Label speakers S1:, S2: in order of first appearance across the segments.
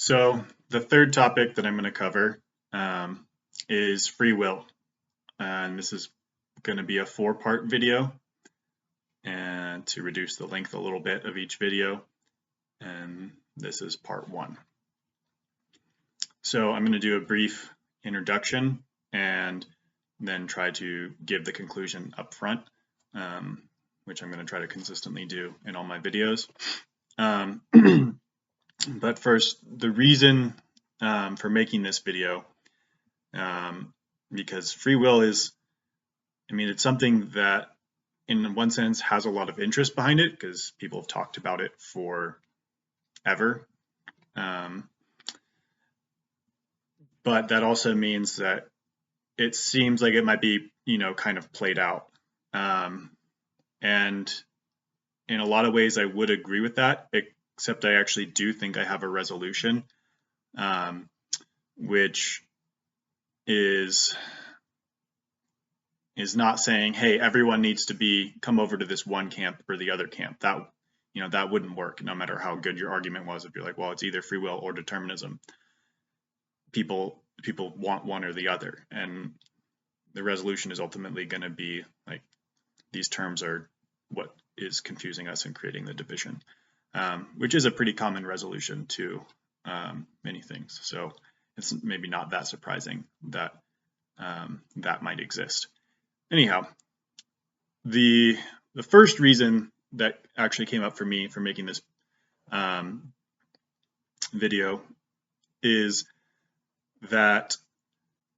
S1: So the third topic that I'm going to cover is free will. And this is going to be a 4-part video, and to reduce the length a little bit of each video. And this is part 1. So I'm going to do a brief introduction and then try to give the conclusion up front, which I'm going to try to consistently do in all my videos. But first, the reason for making this video, because free will is, it's something that in one sense has a lot of interest behind it because people have talked about it forever. But that also means that it seems like it might be, kind of played out. And in a lot of ways, I would agree with that, except I actually do think I have a resolution, which is not saying, hey, everyone needs to come over to this one camp or the other camp. That, that wouldn't work no matter how good your argument was. If you're like, well, it's either free will or determinism. People want one or the other, and the resolution is ultimately going to be like, these terms are what is confusing us and creating the division, which is a pretty common resolution to many things. So it's maybe not that surprising that that might exist. Anyhow, the first reason that actually came up for me for making this video is that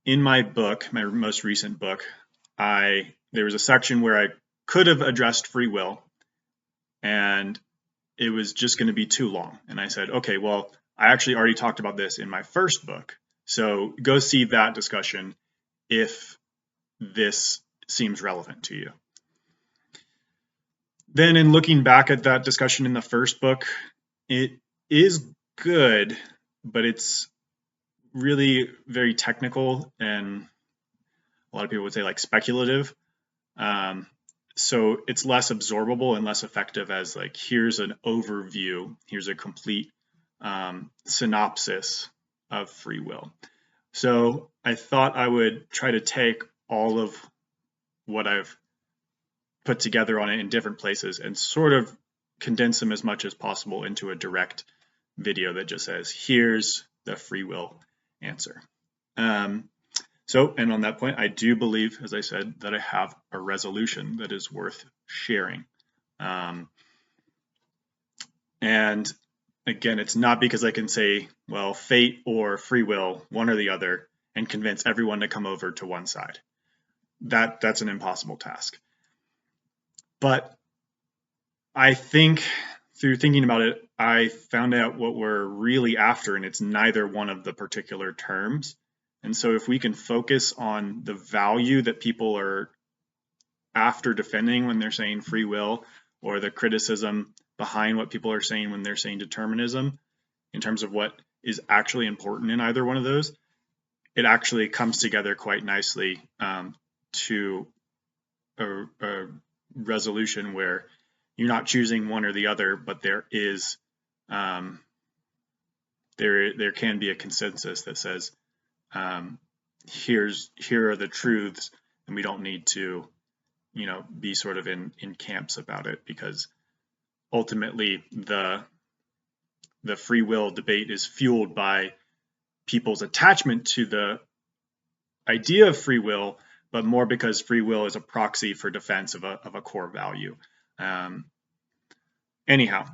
S1: in my book, my most recent book, there was a section where I could have addressed free will, and it was just going to be too long. And I said, okay, well, I actually already talked about this in my first book, so go see that discussion if this seems relevant to you. Then in looking back at that discussion in the first book, it is good, but it's really very technical, and a lot of people would say like speculative. So it's less absorbable and less effective as like, here's an overview, here's a complete synopsis of free will. So I thought I would try to take all of what I've put together on it in different places and sort of condense them as much as possible into a direct video that just says, here's the free will answer. And on that point, I do believe, as I said, that I have a resolution that is worth sharing. And again, it's not because I can say, well, fate or free will, one or the other, and convince everyone to come over to one side. That's an impossible task. But I think through thinking about it, I found out what we're really after, and it's neither one of the particular terms. And so if we can focus on the value that people are after defending when they're saying free will, or the criticism behind what people are saying when they're saying determinism, in terms of what is actually important in either one of those, it actually comes together quite nicely to a resolution where you're not choosing one or the other, but there is there can be a consensus that says, here are the truths, and we don't need to, be sort of in camps about it, because ultimately the free will debate is fueled by people's attachment to the idea of free will, but more because free will is a proxy for defense of a core value. Anyhow,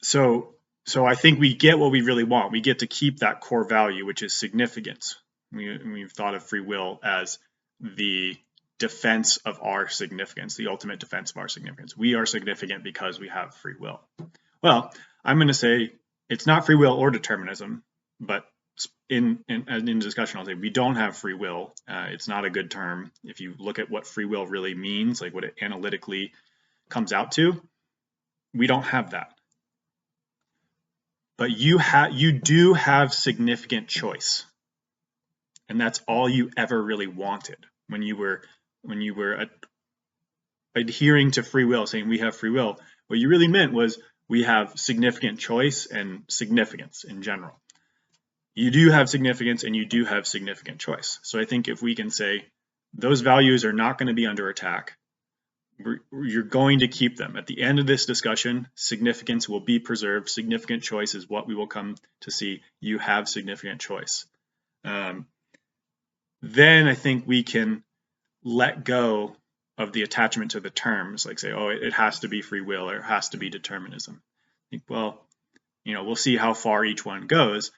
S1: so I think we get what we really want. We get to keep that core value, which is significance. We've thought of free will as the defense of our significance, the ultimate defense of our significance. We are significant because we have free will. Well, I'm going to say it's not free will or determinism, but in discussion, I'll say we don't have free will. It's not a good term. If you look at what free will really means, like what it analytically comes out to, we don't have that. But you do have significant choice, and that's all you ever really wanted when you were adhering to free will, saying we have free will. What you really meant was, we have significant choice and significance in general. You do have significance and you do have significant choice. So I think if we can say those values are not going to be under attack, you're going to keep them. At the end of this discussion, significance will be preserved. Significant choice is what we will come to see. You have significant choice. Then I think we can let go of the attachment to the terms, like say, oh, it has to be free will or it has to be determinism. Well, we'll see how far each one goes.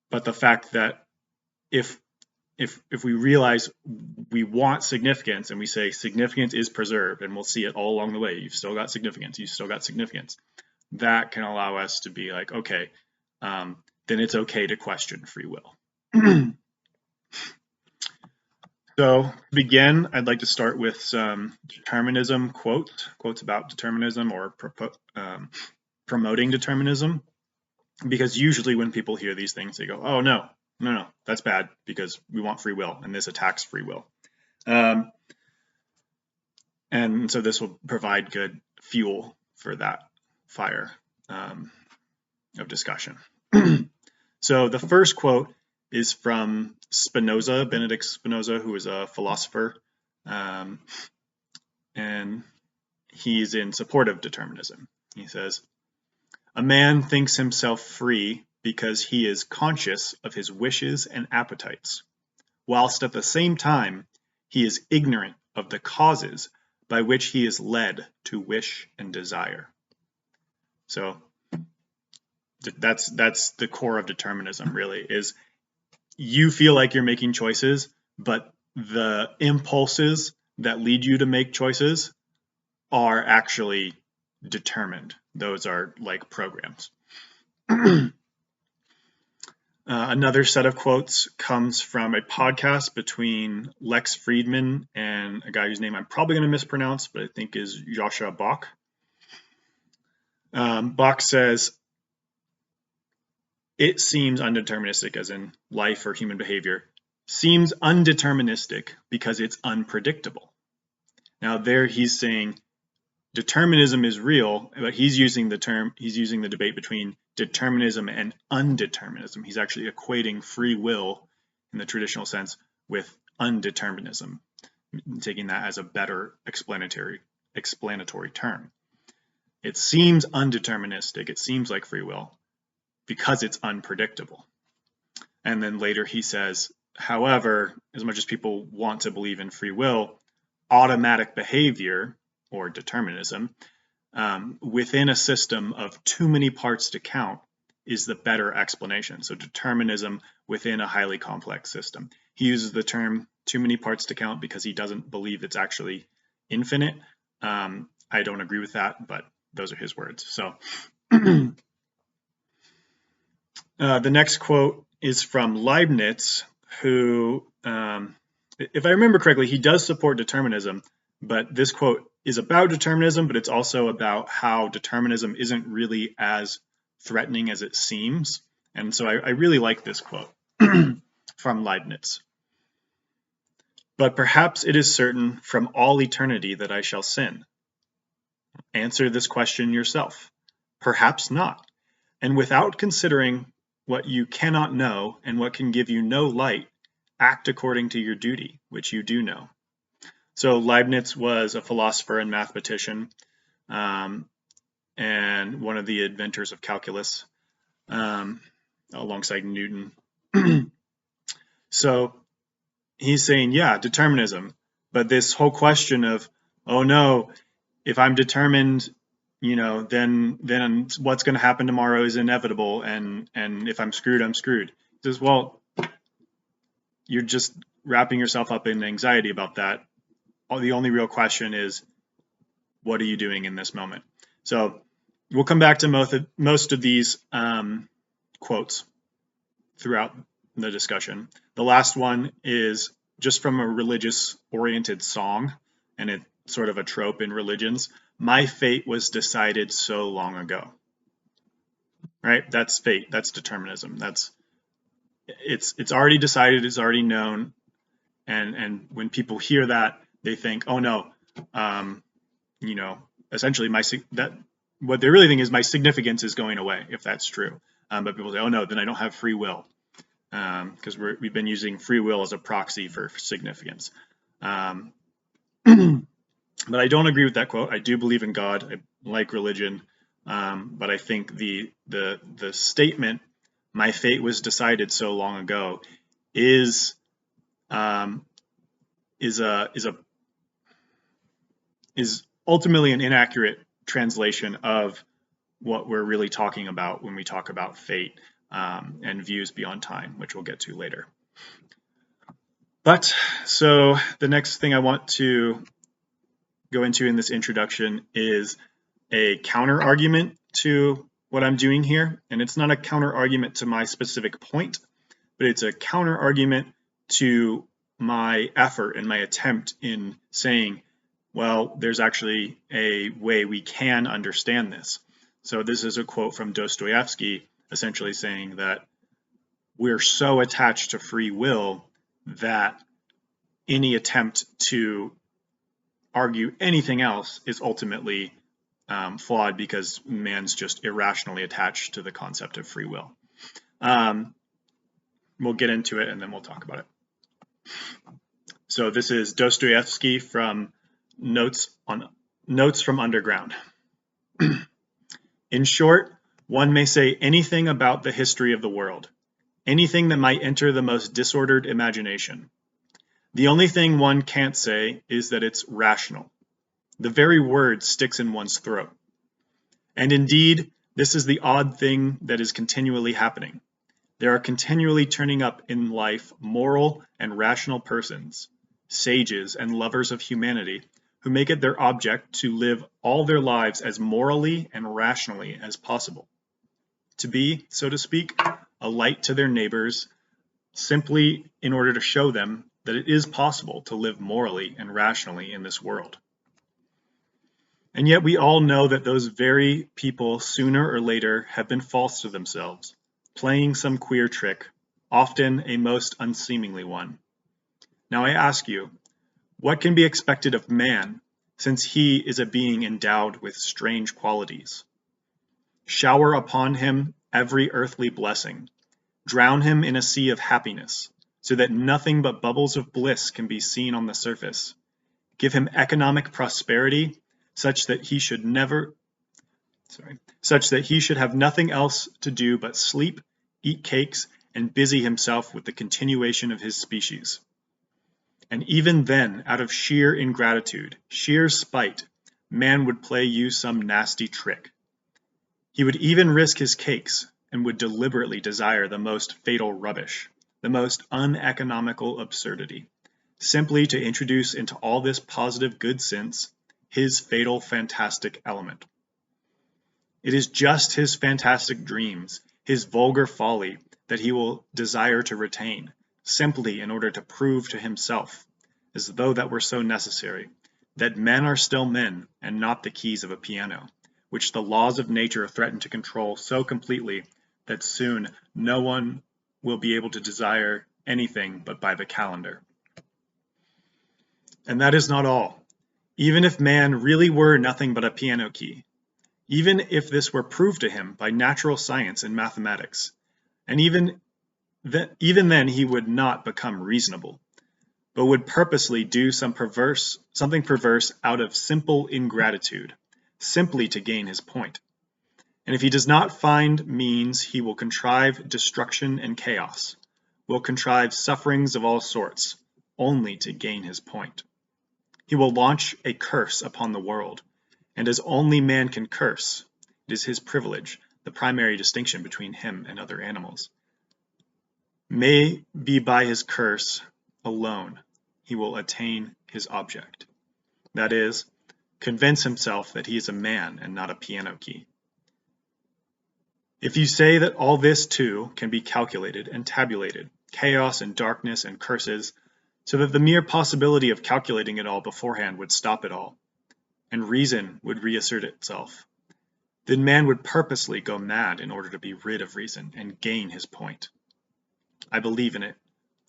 S1: But the fact that if we realize we want significance and we say significance is preserved, and we'll see it all along the way, you've still got significance, that can allow us to be like, okay, then it's okay to question free will. So to begin, I'd like to start with some determinism quotes about determinism or promoting determinism, because usually when people hear these things, they go, oh, no, that's bad because we want free will and this attacks free will. And so this will provide good fuel for that fire of discussion. So the first quote is from Spinoza, Benedict Spinoza, who is a philosopher, and he's in support of determinism. He says, "A man thinks himself free because he is conscious of his wishes and appetites, whilst at the same time he is ignorant of the causes by which he is led to wish and desire." So that's the core of determinism, really, is you feel like you're making choices, but the impulses that lead you to make choices are actually determined. Those are like programs. Another set of quotes comes from a podcast between Lex Friedman and a guy whose name I'm probably going to mispronounce, but I think is Joshua Bach. Bach says, "It seems undeterministic," as in life or human behavior, "seems undeterministic because it's unpredictable." Now there he's saying determinism is real, but he's using the debate between determinism and undeterminism. He's actually equating free will in the traditional sense with undeterminism, taking that as a better explanatory term. It seems undeterministic, it seems like free will, because it's unpredictable. And then later he says, however, as much as people want to believe in free will, automatic behavior, or determinism, within a system of too many parts to count is the better explanation. So determinism within a highly complex system. He uses the term too many parts to count because he doesn't believe it's actually infinite. I don't agree with that, but those are his words. So the next quote is from Leibniz, who, if I remember correctly, he does support determinism, but this quote is about determinism, but it's also about how determinism isn't really as threatening as it seems. And so I really like this quote from Leibniz. "But perhaps it is certain from all eternity that I shall sin. Answer this question yourself. Perhaps not. And without considering what you cannot know and what can give you no light, act according to your duty, which you do know." So Leibniz was a philosopher and mathematician, and one of the inventors of calculus, alongside Newton. So he's saying, yeah, determinism, but this whole question of, oh no, if I'm determined, then what's going to happen tomorrow is inevitable, and if I'm screwed, I'm screwed. He says, well, you're just wrapping yourself up in anxiety about that. The only real question is, what are you doing in this moment? So we'll come back to most of these quotes throughout the discussion. The last one is just from a religious-oriented song, and it's sort of a trope in religions. "My fate was decided so long ago." Right? That's fate. That's determinism. It's already decided. It's already known. And when people hear that, they think, oh no, essentially what they really think is my significance is going away if that's true. But people say, oh no, then I don't have free will, because we've been using free will as a proxy for significance. But I don't agree with that quote. I do believe in God. I like religion, but I think the statement, "My fate was decided so long ago," is ultimately an inaccurate translation of what we're really talking about when we talk about fate and views beyond time, which we'll get to later. But so the next thing I want to go into in this introduction is a counter argument to what I'm doing here. And it's not a counter argument to my specific point, but it's a counter argument to my effort and my attempt in saying, well, there's actually a way we can understand this. So this is a quote from Dostoevsky, essentially saying that we're so attached to free will that any attempt to argue anything else is ultimately flawed, because man's just irrationally attached to the concept of free will. We'll get into it and then we'll talk about it. So this is Dostoevsky from Notes from Underground. In short, one may say anything about the history of the world, anything that might enter the most disordered imagination. The only thing one can't say is that it's rational. The very word sticks in one's throat. And indeed, this is the odd thing that is continually happening. There are continually turning up in life moral and rational persons, sages and lovers of humanity, who make it their object to live all their lives as morally and rationally as possible. To be, so to speak, a light to their neighbors, simply in order to show them that it is possible to live morally and rationally in this world. And yet we all know that those very people sooner or later have been false to themselves, playing some queer trick, often a most unseemly one. Now I ask you, what can be expected of man, since he is a being endowed with strange qualities? Shower upon him every earthly blessing, drown him in a sea of happiness, so that nothing but bubbles of bliss can be seen on the surface. Give him economic prosperity, such that he should have nothing else to do but sleep, eat cakes, and busy himself with the continuation of his species. And even then, out of sheer ingratitude, sheer spite, man would play you some nasty trick. He would even risk his cakes, and would deliberately desire the most fatal rubbish, the most uneconomical absurdity, simply to introduce into all this positive good sense his fatal fantastic element. It is just his fantastic dreams, his vulgar folly, that he will desire to retain, simply in order to prove to himself, as though that were so necessary, that men are still men and not the keys of a piano, which the laws of nature threaten to control so completely that soon no one will be able to desire anything but by the calendar. And that is not all. Even if man really were nothing but a piano key, even if this were proved to him by natural science and mathematics, and even then he would not become reasonable, but would purposely do something perverse out of simple ingratitude, simply to gain his point. And if he does not find means, he will contrive destruction and chaos, will contrive sufferings of all sorts, only to gain his point. He will launch a curse upon the world, and as only man can curse, it is his privilege, the primary distinction between him and other animals. May be by his curse alone he will attain his object, that is, convince himself that he is a man and not a piano key. If you say that all this too can be calculated and tabulated, chaos and darkness and curses, so that the mere possibility of calculating it all beforehand would stop it all, and reason would reassert itself, then man would purposely go mad in order to be rid of reason and gain his point. I believe in it.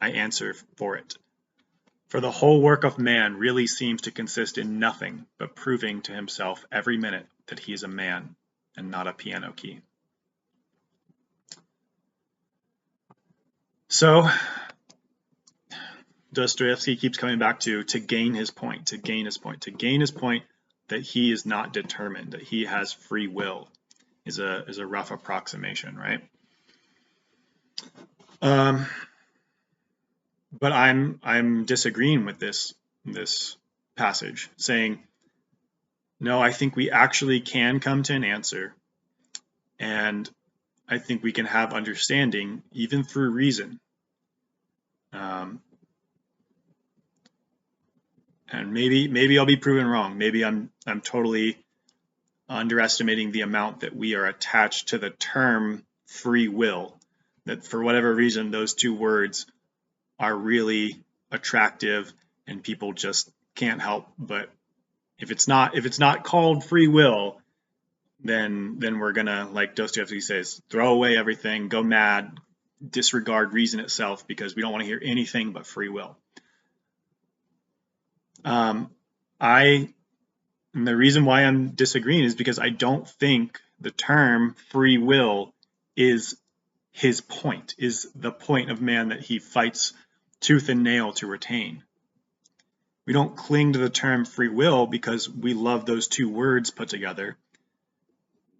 S1: I answer for it. For the whole work of man really seems to consist in nothing but proving to himself every minute that he is a man and not a piano key. So Dostoevsky keeps coming back to gain his point that he is not determined, that he has free will, is a rough approximation, right? But I'm disagreeing with this passage, saying, no, I think we actually can come to an answer, and I think we can have understanding even through reason. And maybe I'll be proven wrong. Maybe I'm totally underestimating the amount that we are attached to the term free will, that for whatever reason those two words are really attractive and people just can't help but, if it's not called free will, then we're gonna, like Dostoevsky says, throw away everything, go mad, disregard reason itself, because we don't want to hear anything but free will. And the reason why I'm disagreeing is because I don't think the term free will is his point, is the point of man that he fights tooth and nail to retain. We don't cling to the term free will because we love those two words put together.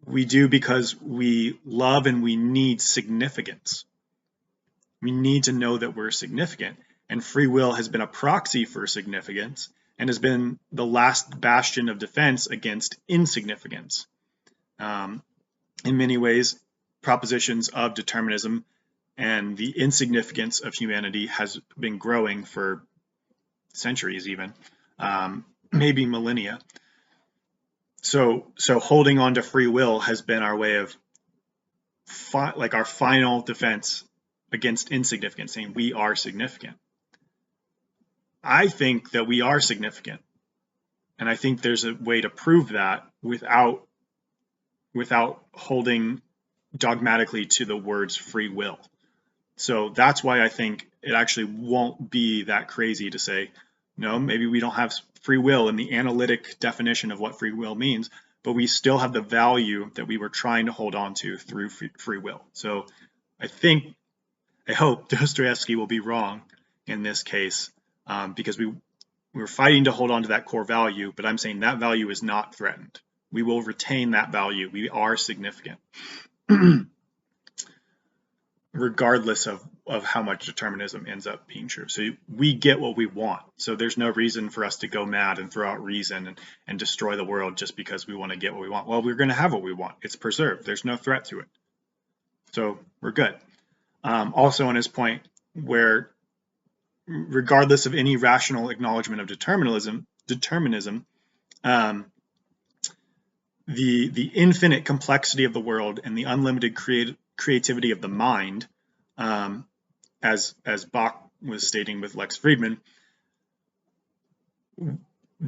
S1: We do because we love and we need significance. We need to know that we're significant, and free will has been a proxy for significance and has been the last bastion of defense against insignificance. In many ways, propositions of determinism and the insignificance of humanity has been growing for centuries, even maybe millennia. So holding on to free will has been our way of like our final defense against insignificance, saying we are significant. I think that we are significant, and I think there's a way to prove that without holding dogmatically to the words free will. So that's why I think it actually won't be that crazy to say, no, maybe we don't have free will in the analytic definition of what free will means, but we still have the value that we were trying to hold on to through free will. So I hope Dostoevsky will be wrong in this case, because we're fighting to hold on to that core value, but I'm saying that value is not threatened. We will retain that value. We are significant. Regardless of how much determinism ends up being true. So we get what we want. So there's no reason for us to go mad and throw out reason and destroy the world just because we want to get what we want. Well, we're going to have what we want. It's preserved. There's no threat to it. So we're good. Also on his point, where regardless of any rational acknowledgement of determinism, the infinite complexity of the world and the unlimited creativity of the mind, as Bach was stating with Lex Friedman,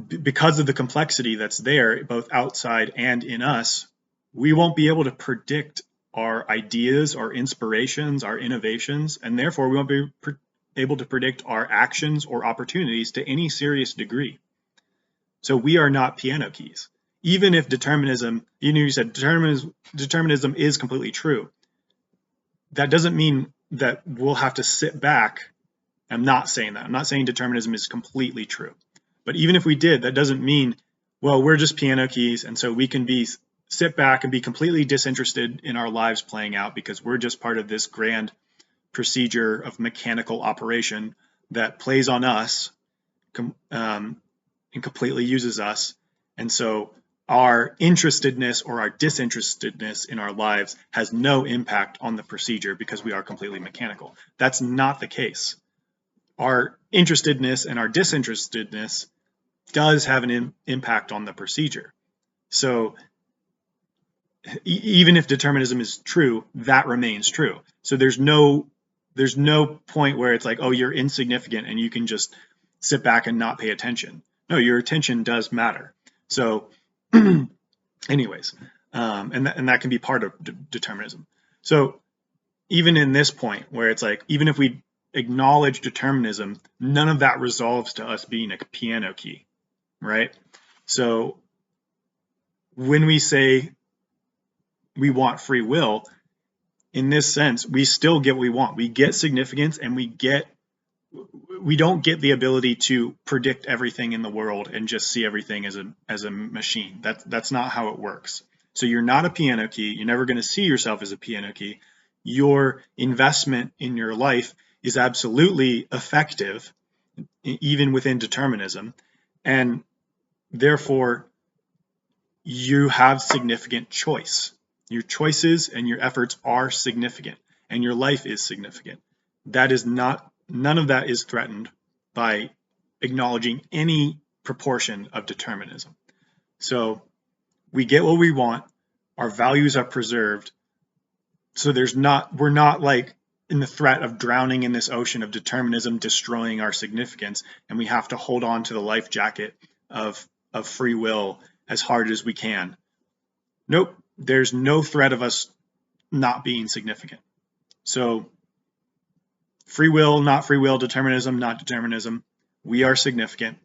S1: because of the complexity that's there, both outside and in us, we won't be able to predict our ideas, our inspirations, our innovations, and therefore we won't be able to predict our actions or opportunities to any serious degree. So we are not piano keys. Even if determinism, you said determinism is completely true, that doesn't mean that we'll have to sit back. I'm not saying that. I'm not saying determinism is completely true. But even if we did, that doesn't mean, well, we're just piano keys, and so we can sit back and be completely disinterested in our lives playing out because we're just part of this grand procedure of mechanical operation that plays on us and completely uses us. And so our interestedness or our disinterestedness in our lives has no impact on the procedure because we are completely mechanical. That's not the case. Our interestedness and our disinterestedness does have an impact on the procedure. So even if determinism is true, that remains true. So there's no point where it's like, oh, you're insignificant and you can just sit back and not pay attention. No, your attention does matter. So anyways, and that can be part of determinism. So even in this point where it's like, even if we acknowledge determinism, none of that resolves to us being a piano key, right? So when we say we want free will, in this sense, we still get what we want. We get significance, and we don't get the ability to predict everything in the world and just see everything as a machine. That's not how it works. So you're not a piano key. You're never going to see yourself as a piano key. Your investment in your life is absolutely effective, even within determinism, and therefore you have significant choice. Your choices and your efforts are significant, and your life is significant. None of that is threatened by acknowledging any proportion of determinism. So we get what we want, our values are preserved, so we're not like in the threat of drowning in this ocean of determinism destroying our significance, and we have to hold on to the life jacket of free will as hard as we can. Nope, there's no threat of us not being significant. So free will, not free will, determinism, not determinism, we are significant.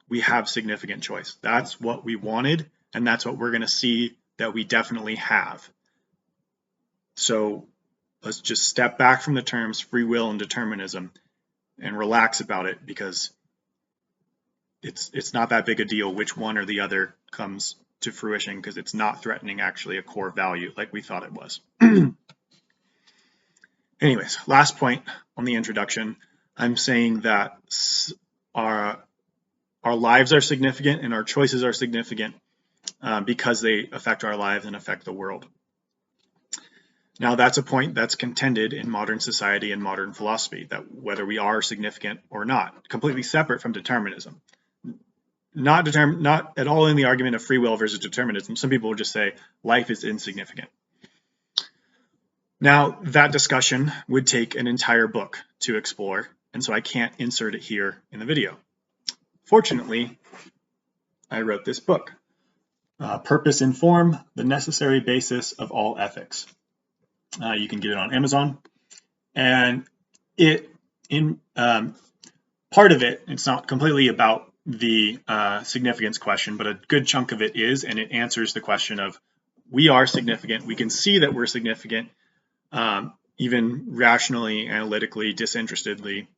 S1: We have significant choice. That's what we wanted, and that's what we're going to see that we definitely have. So let's just step back from the terms free will and determinism and relax about it, because it's not that big a deal which one or the other comes to fruition, because it's not threatening actually a core value like we thought it was. Anyways, last point on the introduction, I'm saying that our lives are significant and our choices are significant because they affect our lives and affect the world. Now, that's a point that's contended in modern society and modern philosophy, that whether we are significant or not, completely separate from determinism. Not at all in the argument of free will versus determinism. Some people will just say life is insignificant. Now, that discussion would take an entire book to explore, and so I can't insert it here in the video. Fortunately, I wrote this book, Purpose in Form, the Necessary Basis of All Ethics. You can get it on Amazon, and part of it, it's not completely about the significance question, but a good chunk of it is, and it answers the question of we are significant. We can see that we're significant, even rationally, analytically, disinterestedly.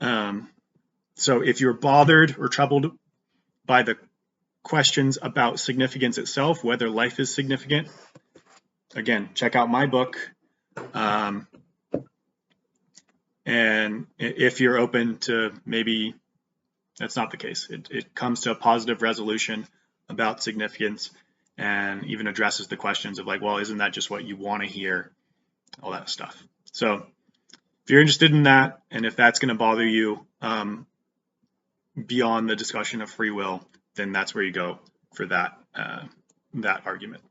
S1: So if you're bothered or troubled by the questions about significance itself, whether life is significant, again, check out my book. And if you're open to maybe that's not the case, it comes to a positive resolution about significance and even addresses the questions of like, well, isn't that just what you want to hear? All that stuff. So if you're interested in that, and if that's going to bother you beyond the discussion of free will, then that's where you go for that argument.